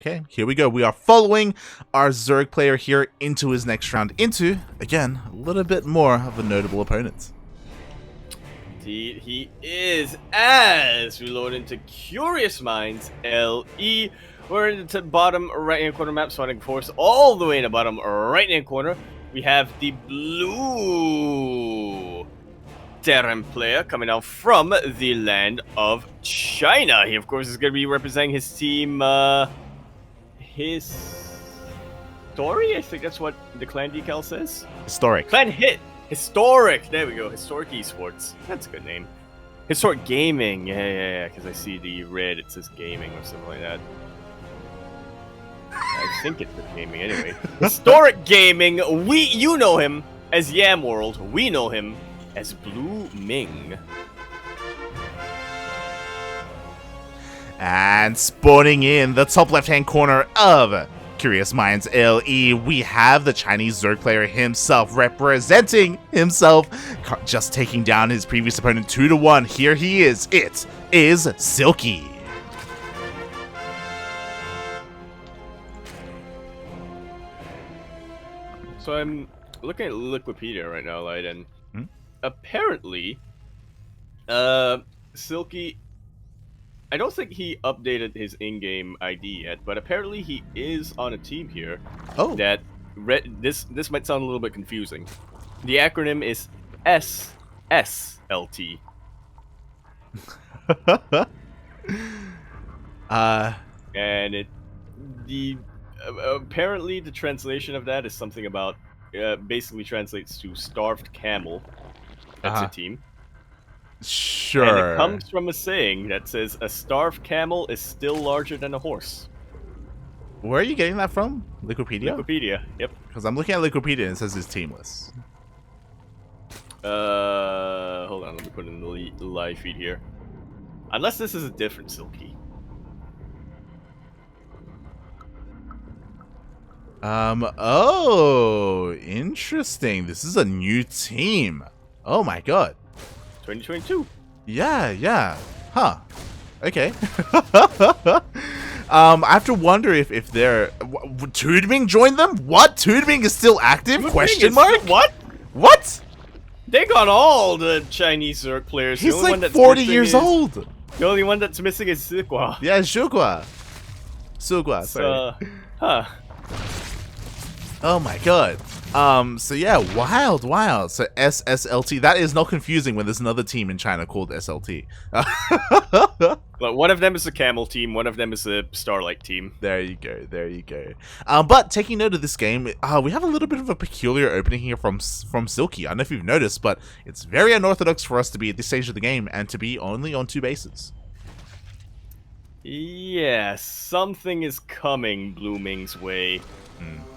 Okay, here we go. We are following our Zerg player here into his next round, into, again, a little bit more of a notable opponent. Indeed, he is, as we load into Curious Minds LE. We're into the bottom right-hand corner map, spawning force all the way in the bottom right-hand corner. We have the blue Terran player coming out from the land of China. He, of course, is going to be representing his team, Story? I think that's what the clan decal says. Historic. Clan Hit. Historic. There we go. Historic Esports. That's a good name. Historic Gaming. Yeah. Because I see the red. It says gaming or something like that. I think it's the gaming anyway. Historic Gaming. You know him as Yam World. We know him as Blueming. And spawning in the top left-hand corner of Curious Minds LE, we have the Chinese Zerg player himself representing himself, just taking down his previous opponent 2-1. Here he is. It is Silky. So I'm looking at Wikipedia right now, Light, and apparently, Silky, I don't think he updated his in-game ID yet, but apparently he is on a team here. Oh. That this might sound a little bit confusing. The acronym is SSLT. And apparently the translation of that is something about basically translates to starved camel. That's a team. Sure. And it comes from a saying that says a starved camel is still larger than a horse. Where are you getting that from? Wikipedia? Wikipedia, yep. Because I'm looking at Wikipedia and it says it's teamless. Hold on, let me put in the live feed here. Unless this is a different Silky. Oh, interesting. This is a new team. Oh my god. 2022. Yeah. Huh. Okay. I have to wonder if they're... Tudming joined them? What? Tudming is still active? Question mark? What? What? They got all the Chinese Zerg players. He's like 40 years old. The only one that's missing is Zikwa. Yeah, Zhugua. Sorry. Huh. Oh my god. So yeah, wild. So SSLT, that is not confusing when there's another team in China called SLT. But one of them is a camel team, one of them is a Starlight team. There you go. But taking note of this game, we have a little bit of a peculiar opening here from Silky. I don't know if you've noticed, but it's very unorthodox for us to be at this stage of the game and to be only on 2 bases. Yeah, something is coming Blueming's way.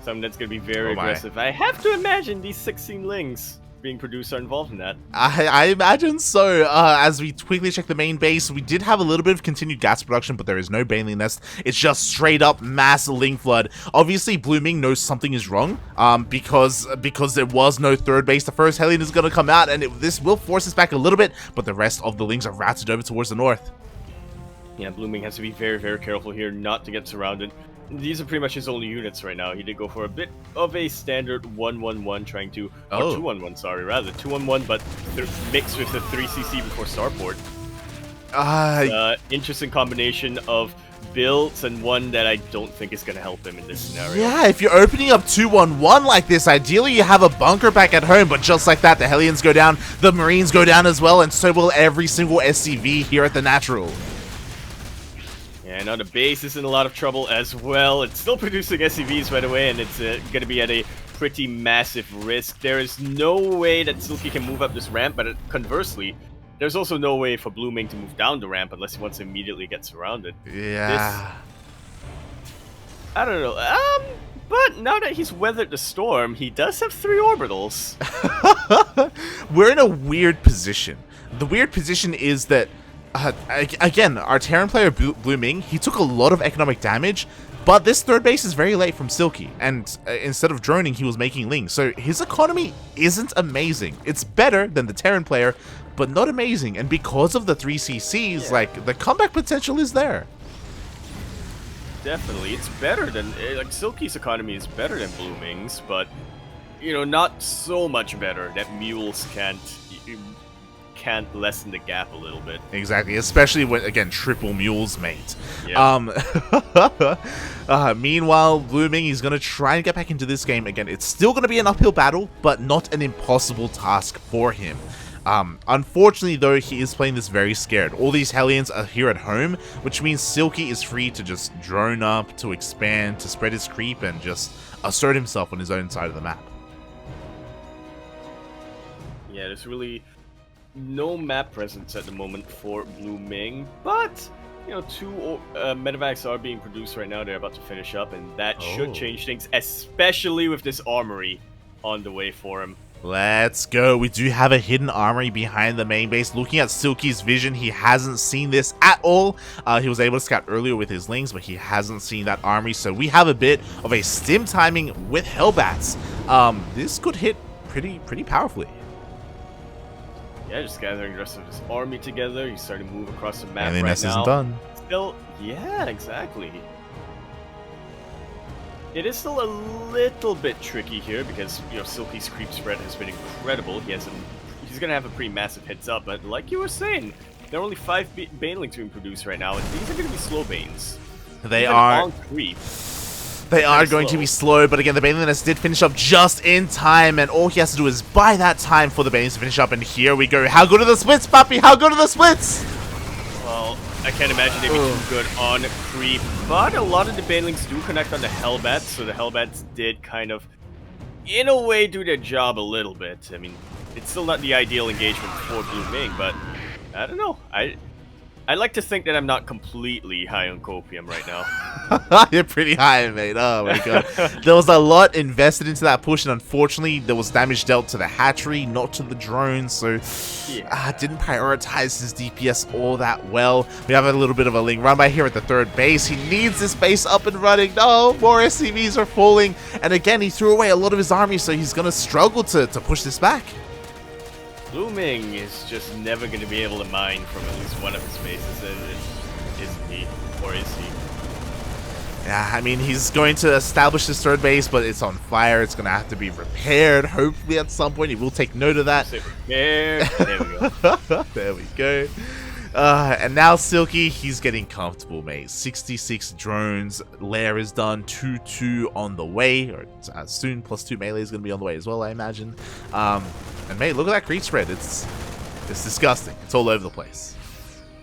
Something that's going to be very aggressive. I have to imagine these 16 lings being produced are involved in that. I imagine so. As we quickly check the main base, we did have a little bit of continued gas production, but there is no baneling nest. It's just straight up mass ling flood. Obviously, Blueming knows something is wrong, because there was no third base. The first Hellion is going to come out, and this will force us back a little bit, but the rest of the lings are routed over towards the north. Yeah, Blueming has to be very, very careful here not to get surrounded. These are pretty much his only units right now. He did go for a bit of a standard 1-1-1 trying to... Or 2-1-1, sorry, rather. 2-1-1, but mixed with the 3cc before starport. Interesting combination of builds and one that I don't think is going to help him in this scenario. Yeah, if you're opening up 2-1-1 like this, ideally you have a bunker back at home, but just like that, the Hellions go down, the Marines go down as well, and so will every single SCV here at the Natural. And now the base is in a lot of trouble as well. It's still producing SCVs, by the way, and it's going to be at a pretty massive risk. There is no way that Silky can move up this ramp, but conversely, there's also no way for Blueming to move down the ramp unless he wants to immediately get surrounded. Yeah. I don't know. But now that he's weathered the storm, he does have 3 orbitals. We're in a weird position. The weird position is that again, our Terran player Blueming, he took a lot of economic damage, but this third base is very late from Silky, and instead of droning, he was making lings, so his economy isn't amazing. It's better than the Terran player, but not amazing, and because of the 3CCs, like, the comeback potential is there. definitely. It's better than like Silky's economy is better than Blooming's, but you know, not so much better that mules can't lessen the gap a little bit. Exactly, especially when, again, triple mules, mate. Yeah. Meanwhile, Blueming, he's going to try and get back into this game. Again, it's still going to be an uphill battle, but not an impossible task for him. Unfortunately, though, he is playing this very scared. All these Hellions are here at home, which means Silky is free to just drone up, to expand, to spread his creep, and just assert himself on his own side of the map. Yeah, there's really no map presence at the moment for Blueming, but you know, 2 medevacs are being produced right now. They're about to finish up, and that should change things, especially with this armory on the way for him. Let's go. We do have a hidden armory behind the main base. Looking at Silky's vision, he hasn't seen this at all. He was able to scout earlier with his lings, but he hasn't seen that armory. So we have a bit of a stim timing with Hellbats. This could hit pretty powerfully. Yeah, just gathering the rest of his army together. He's starting to move across the map And the right nest now. isn't done. Still, yeah, exactly. It is still a little bit tricky here because, you know, Silky's creep spread has been incredible. He's gonna have a pretty massive heads up, but like you were saying, there are only 5 banelings being produced right now, and these are gonna be slow banes. They Even are. on creep. They are going to be slow, but again, the Baneling Nest did finish up just in time, and all he has to do is buy that time for the Banelings to finish up, and here we go. How good are the splits, Papi? How good are the splits? Well, I can't imagine they'd be too good on creep, but a lot of the banelings do connect on the Hellbats, so the Hellbats did kind of, in a way, do their job a little bit. I mean, it's still not the ideal engagement for Blueming, but I don't know. I like to think that I'm not completely high on copium right now. You're pretty high, mate. Oh my god. There was a lot invested into that push, and unfortunately, there was damage dealt to the hatchery, not to the drones, so didn't prioritize his DPS all that well. We have a little bit of a ling run by here at the 3rd base. He needs this base up and running. No, more SCVs are falling, and again, he threw away a lot of his army, so he's going to struggle to push this back. Blueming is just never going to be able to mine from at least one of his bases, isn't he? Or is he? Yeah, I mean, he's going to establish his 3rd base, but it's on fire. It's going to have to be repaired, hopefully at some point. He will take note of that. There we go. There we go. And now Silky, he's getting comfortable, mate. 66 drones. Lair is done. 2-2 on the way. Or soon, +2 melee is going to be on the way as well, I imagine. And mate, look at that creep spread. It's disgusting. It's all over the place.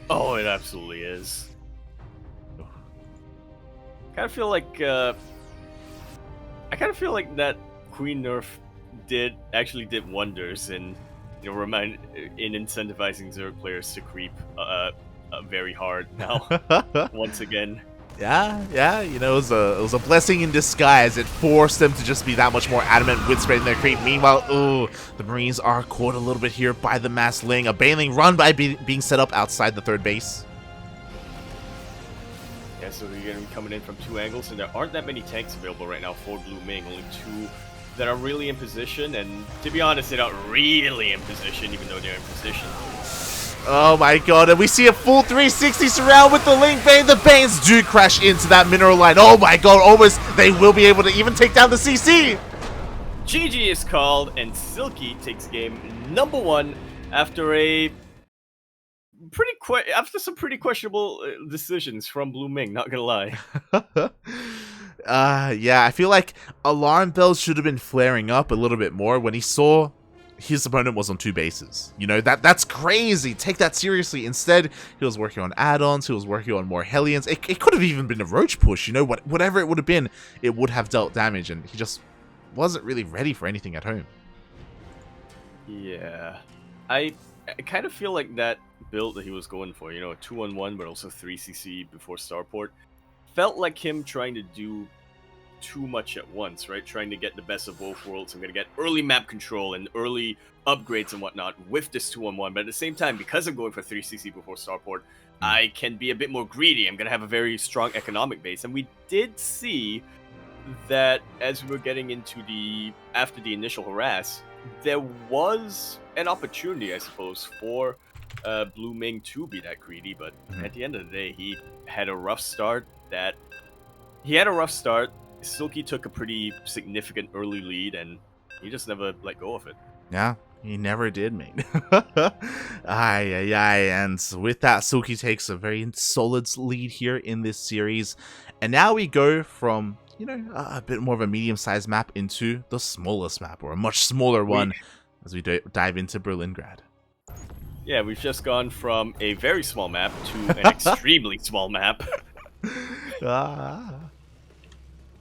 Oh, it absolutely is. I kind of feel like that Queen nerf actually did wonders in incentivizing Zerg players to creep very hard now once again. Yeah, you know, it was a blessing in disguise. It forced them to just be that much more adamant with spreading their creep. Meanwhile, the Marines are caught a little bit here by the mass ling. A Baneling run by being set up outside the 3rd base. Yeah, so they're going to be coming in from 2 angles, and there aren't that many tanks available right now for Blueming. Only 2 that are really in position, and to be honest, they're not really in position, even though they're in position. Oh my god, and we see a full 360 surround with the Link Bane. The Banes do crash into that mineral line. Oh my god, almost they will be able to even take down the CC. GG is called, and Silky takes game number 1 after some pretty questionable decisions from Blueming, not gonna lie. Yeah, I feel like alarm bells should have been flaring up a little bit more when he saw his opponent was on 2 bases. You know, that's crazy. Take that seriously. Instead, he was working on add-ons. He was working on more Hellions. It could have even been a roach push. You know, whatever it would have been, it would have dealt damage, and he just wasn't really ready for anything at home. Yeah, I kind of feel like that build that he was going for, you know, a 2-on-1 but also 3cc before starport, felt like him trying to do too much at once, right? Trying to get the best of both worlds. I'm going to get early map control and early upgrades and whatnot with this 2-on-1, but at the same time, because I'm going for 3cc before starport, I can be a bit more greedy. I'm going to have a very strong economic base, and we did see that as we were getting into after the initial harass, there was an opportunity, I suppose, for Blueming to be that greedy, but at the end of the day, he had a rough start that he had a rough start. Silky took a pretty significant early lead, and he just never let go of it. Yeah, he never did, mate. Aye, aye, aye. And with that, Silky takes a very solid lead here in this series. And now we go from, you know, a bit more of a medium-sized map into the smallest map, or a much smaller one, as we dive into Berlingrad. Yeah, we've just gone from a very small map to an extremely small map.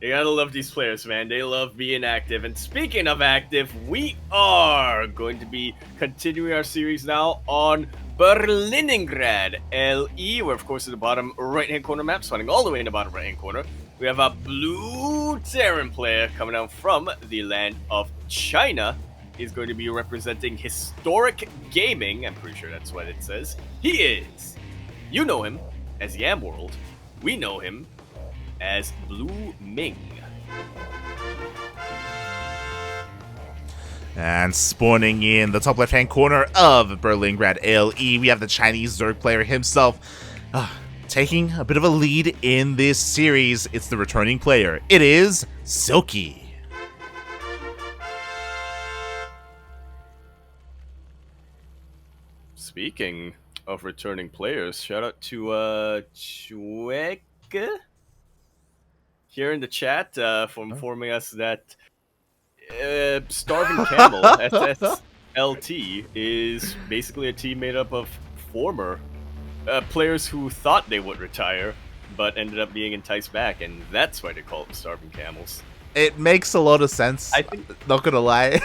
You gotta love these players, man. They love being active. And speaking of active, we are going to be continuing our series now on Berlingrad LE. We're, of course, in the bottom right-hand corner map, spawning all the way in the bottom right-hand corner. We have a blue Terran player coming down from the land of China. He's going to be representing Historic Gaming. I'm pretty sure that's what it says. He is. You know him as Yamworld. We know him as Blueming. And spawning in the top left-hand corner of Berlingrad LE, we have the Chinese Zerg player himself. Taking a bit of a lead in this series, it's the returning player. It is Silky. Speaking of returning players, shout out to Chwek here in the chat for informing us that Starving Camel, SSLT, is basically a team made up of former players who thought they would retire, but ended up being enticed back, and that's why they call them Starving Camels. It makes a lot of sense, I think. Not gonna lie.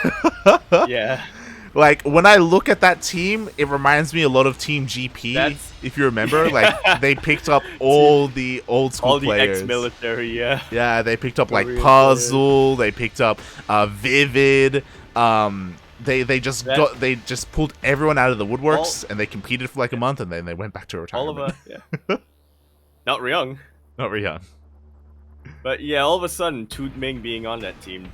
Yeah. Like, when I look at that team, it reminds me a lot of Team GP, if you remember. Like, they picked up all the old school players. All the ex-military, yeah. Yeah, they picked up, like, Puzzle, they picked up Vivid. They just pulled everyone out of the woodworks, and they competed for, like, a month, and then they went back to retirement. All of yeah. Not Ryung. Not Ryung. But, yeah, all of a sudden, Toot Ming being on that team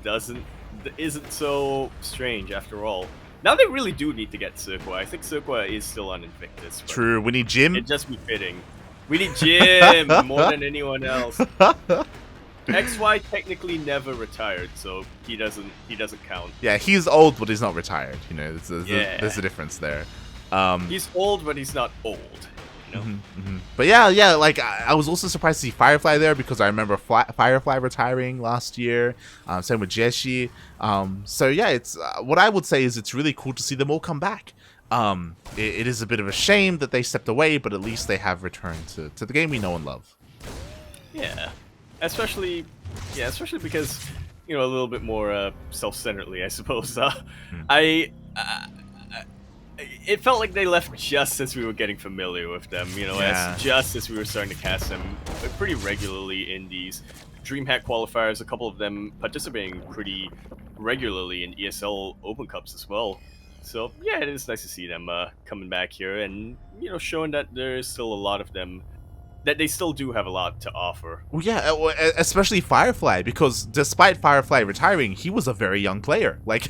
isn't so strange after all. Now they really do need to get Silky. I think Silky is still on Invictus. True, we need Jim. It'd just be fitting. We need Jim more than anyone else. XY technically never retired, so he doesn't count. Yeah, he's old, but he's not retired. You know, there's a difference there. He's old, but he's not old. You know? But yeah, like I was also surprised to see Firefly there, because I remember Firefly retiring last year. Same with Jeshi. So yeah, it's what I would say is it's really cool to see them all come back. It is a bit of a shame that they stepped away, but at least they have returned to the game we know and love. Yeah, especially because, you know, a little bit more self-centeredly, I suppose. It felt like they left just as we were getting familiar with them, you know, just as we were starting to cast them pretty regularly in these DreamHack qualifiers, a couple of them participating pretty regularly in ESL Open Cups as well. So, yeah, it is nice to see them coming back here and, you know, showing that there is still a lot of them, that they still do have a lot to offer. Well, yeah, especially Firefly, because despite Firefly retiring, he was a very young player. Like,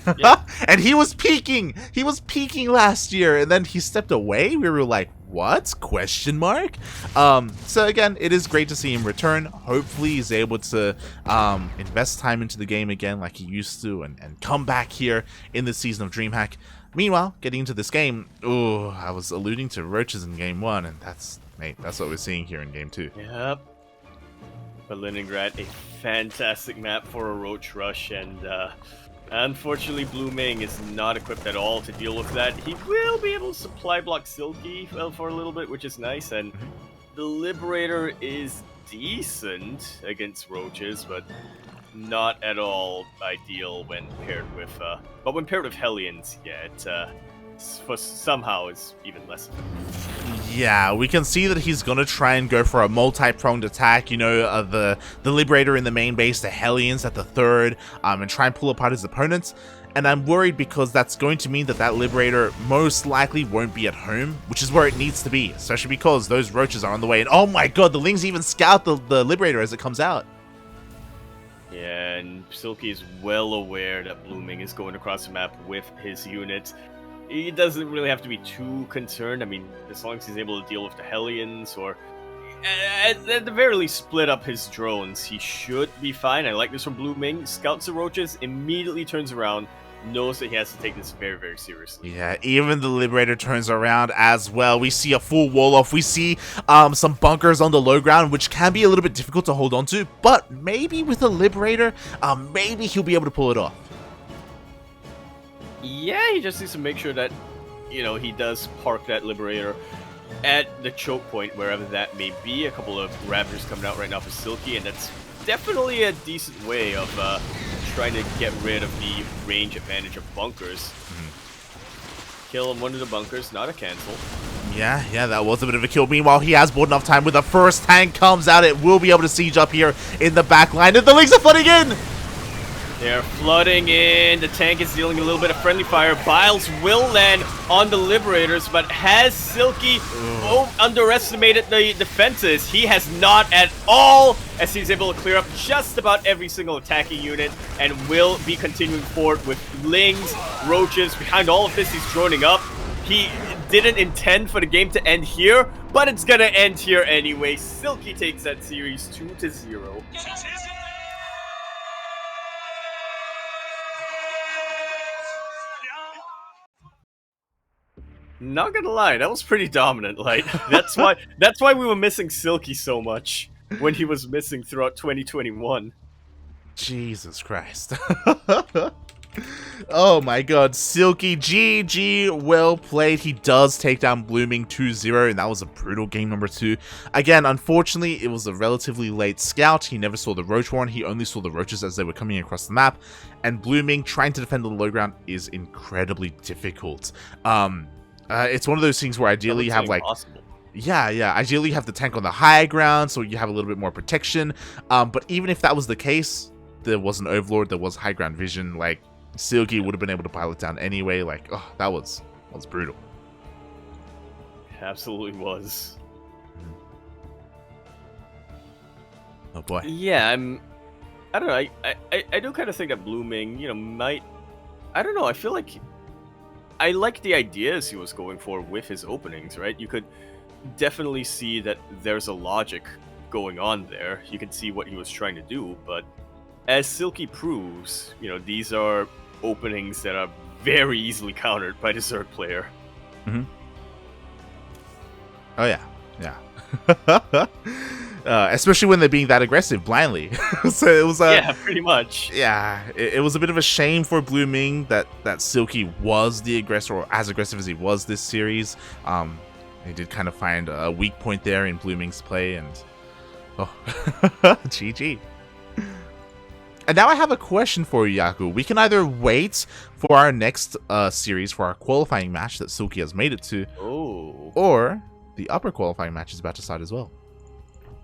and he was peaking. He was peaking last year, and then he stepped away. We were like, what? Question mark? So again, it is great to see him return. Hopefully he's able to invest time into the game again like he used to, and come back here in the season of DreamHack. Meanwhile, getting into this game, I was alluding to roaches in game 1, and that's what we're seeing here in game 2. Yep. But Leningrad, a fantastic map for a roach rush, and unfortunately Blueming is not equipped at all to deal with that. He will be able to supply block Silky for a little bit, which is nice, and the Liberator is decent against roaches, but not at all ideal when paired with Hellions, yeah, somehow it's even less. Yeah, we can see that he's gonna try and go for a multi-pronged attack, you know, the Liberator in the main base, the Hellions at the third, and try and pull apart his opponents. And I'm worried because that's going to mean that Liberator most likely won't be at home, which is where it needs to be, especially because those roaches are on the way. And oh my god, the Lings even scout the Liberator as it comes out. Yeah, and Silky is well aware that Blueming is going across the map with his unit. He doesn't really have to be too concerned. I mean, as long as he's able to deal with the Hellions, or at the very least, split up his drones. He should be fine. I like this from Blueming. Scouts the roaches, immediately turns around, knows that he has to take this very, very seriously. Yeah, even the Liberator turns around as well. We see a full wall off. We see some bunkers on the low ground, which can be a little bit difficult to hold on to. But maybe with a Liberator, maybe he'll be able to pull it off. Yeah, he just needs to make sure that, you know, he does park that Liberator at the choke point, wherever that may be. A couple of Raptors coming out right now for Silky, and that's definitely a decent way of trying to get rid of the range advantage of bunkers. Kill him one of the bunkers, not a cancel. Yeah, that was a bit of a kill. Meanwhile, he has bought enough time. When the first tank comes out, it will be able to siege up here in the back line, and the Lynx are flooding in! They're flooding in. The tank is dealing a little bit of friendly fire. Biles will land on the Liberators, but has Silky underestimated the defenses? He has not at all, as he's able to clear up just about every single attacking unit and will be continuing forward with Lings, Roaches. Behind all of this, he's droning up. He didn't intend for the game to end here, but it's gonna end here anyway. Silky takes that series 2-0. Not gonna lie, that was pretty dominant. Like that's why we were missing Silky so much when he was missing throughout 2021. Jesus Christ. Oh my god, Silky, GG, well played. He does take down Blueming 2-0, and that was a brutal game number 2. Again, unfortunately, it was a relatively late scout. He never saw the Roach Warren, he only saw the Roaches as they were coming across the map, and Blueming trying to defend the low ground is incredibly difficult. It's one of those things where ideally you have like... Impossible. Yeah, ideally you have the tank on the high ground, so you have a little bit more protection, but even if that was the case, there was an Overlord, there was high ground vision, like, Silky would have been able to pilot down anyway. Like, oh, that was brutal. Absolutely was. Oh boy. Yeah, I don't know. I do kind of think that Blueming, you know, might. I don't know. I feel like I like the ideas he was going for with his openings. Right? You could definitely see that there's a logic going on there. You can see what he was trying to do, but as Silky proves, you know, these are openings that are very easily countered by the Zerg player. Oh yeah. Especially when they're being that aggressive blindly. So it was yeah, pretty much. Yeah, it was a bit of a shame for Blueming that Silky was the aggressor, or as aggressive as he was this series. He did kind of find a weak point there in Blueming's play, and GG. And now I have a question for you, Yaku. We can either wait for our next series for our qualifying match that Silky has made it to, or the upper qualifying match is about to start as well.